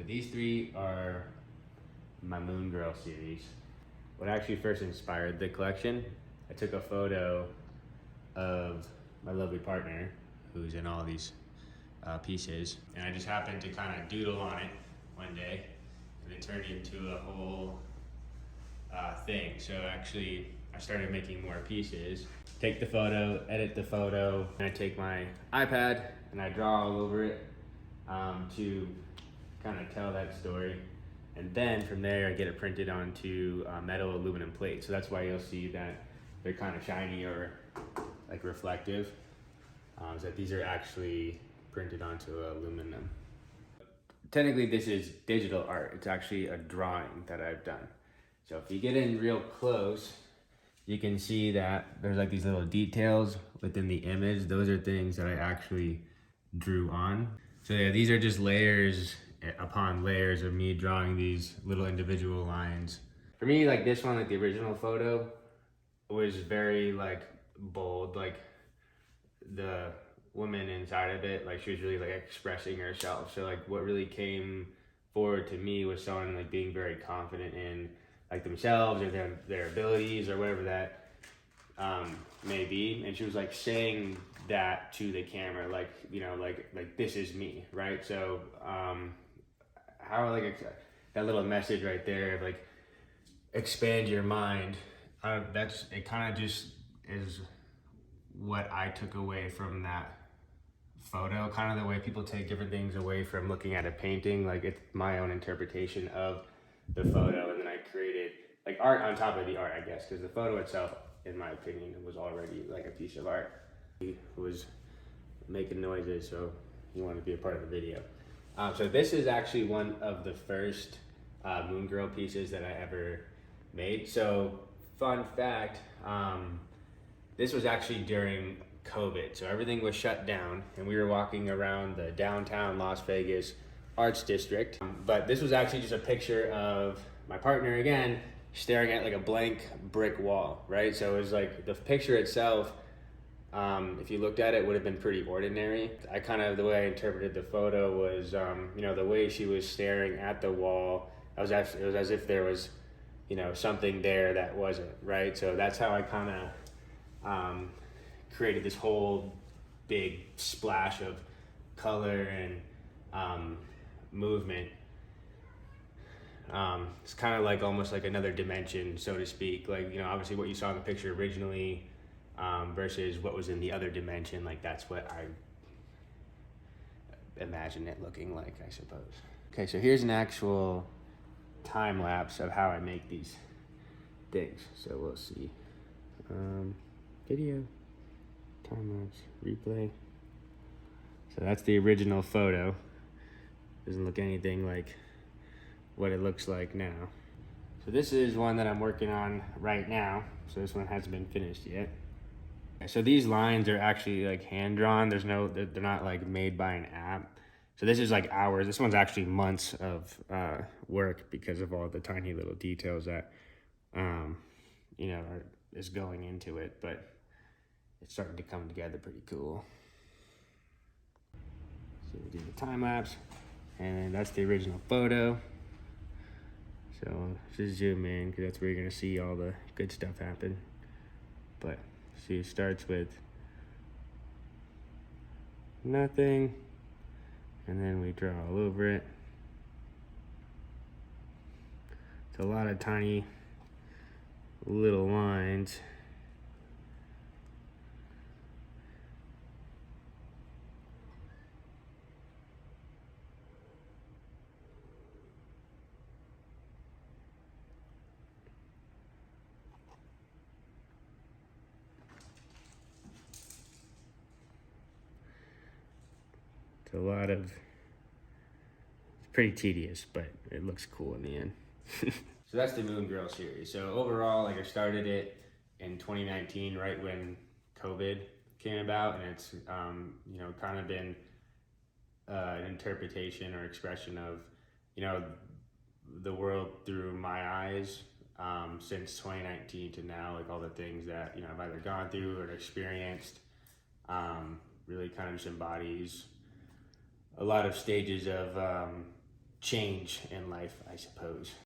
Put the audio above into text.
These three are my Moon Girl series. What actually first inspired the collection, I took a photo of my lovely partner who's in all these pieces, and I just happened to kind of doodle on it one day, and it turned into a whole thing. So actually, I started making more pieces. Take the photo, edit the photo, and I take my iPad and I draw all over it to kind of tell that story. And then from there, I get it printed onto metal aluminum plate. So that's why you'll see that they're kind of shiny or like reflective. So that these are actually printed onto aluminum. Technically, this is digital art. It's actually a drawing that I've done. So if you get in real close, you can see that there's like these little details within the image. Those are things that I actually drew on. So yeah, these are just layers upon layers of me drawing these little individual lines. For me, like this one, like the original photo was very like bold, like the woman inside of it, like she was really like expressing herself. So like what really came forward to me was someone like being very confident in like themselves or their abilities or whatever that may be. And she was like saying that to the camera, like, you know, like this is me, right? So how like that little message right there of like expand your mind, that's it, kind of just is what I took away from that photo. Kind of the way people take different things away from looking at a painting, like it's my own interpretation of the photo, and then I created like art on top of the art, I guess, because the photo itself, in my opinion, was already like a piece of art. He was making noises, so he wanted to be a part of the video. So this is actually one of the first Moon Girl pieces that I ever made. So fun fact, this was actually during COVID. So everything was shut down and we were walking around the downtown Las Vegas arts district. But this was actually just a picture of my partner again, staring at like a blank brick wall, right? So it was like the picture itself, if you looked at it, would have been pretty ordinary. I kind of, the way I interpreted the photo was, you know, the way she was staring at the wall, it was as if there was, you know, something there that wasn't, right? So that's how I kind of created this whole big splash of color and movement. It's kind of like almost like another dimension, so to speak. Like, you know, obviously what you saw in the picture originally versus what was in the other dimension, like that's what I imagine it looking like, I suppose. Okay, so here's an actual time lapse of how I make these things. So we'll see. Video, time lapse, replay. So that's the original photo. Doesn't look anything like what it looks like now. So this is one that I'm working on right now. So this one hasn't been finished yet. So these lines are actually like hand drawn. They're not like made by an app. So this is like hours. This one's actually months of work because of all the tiny little details that you know is going into it. But it's starting to come together pretty cool. So we do the time lapse, and that's the original photo. So just zoom in because that's where you're gonna see all the good stuff happen. But see, it starts with nothing, and then we draw all over it. It's a lot of tiny little lines. It's pretty tedious, but it looks cool in the end. So that's the Moon Girl series. So overall, like I started it in 2019, right when COVID came about, and it's you know, kind of been an interpretation or expression of, you know, the world through my eyes since 2019 to now, like all the things that, you know, I've either gone through or experienced. Really kind of just embodies a lot of stages of change in life, I suppose.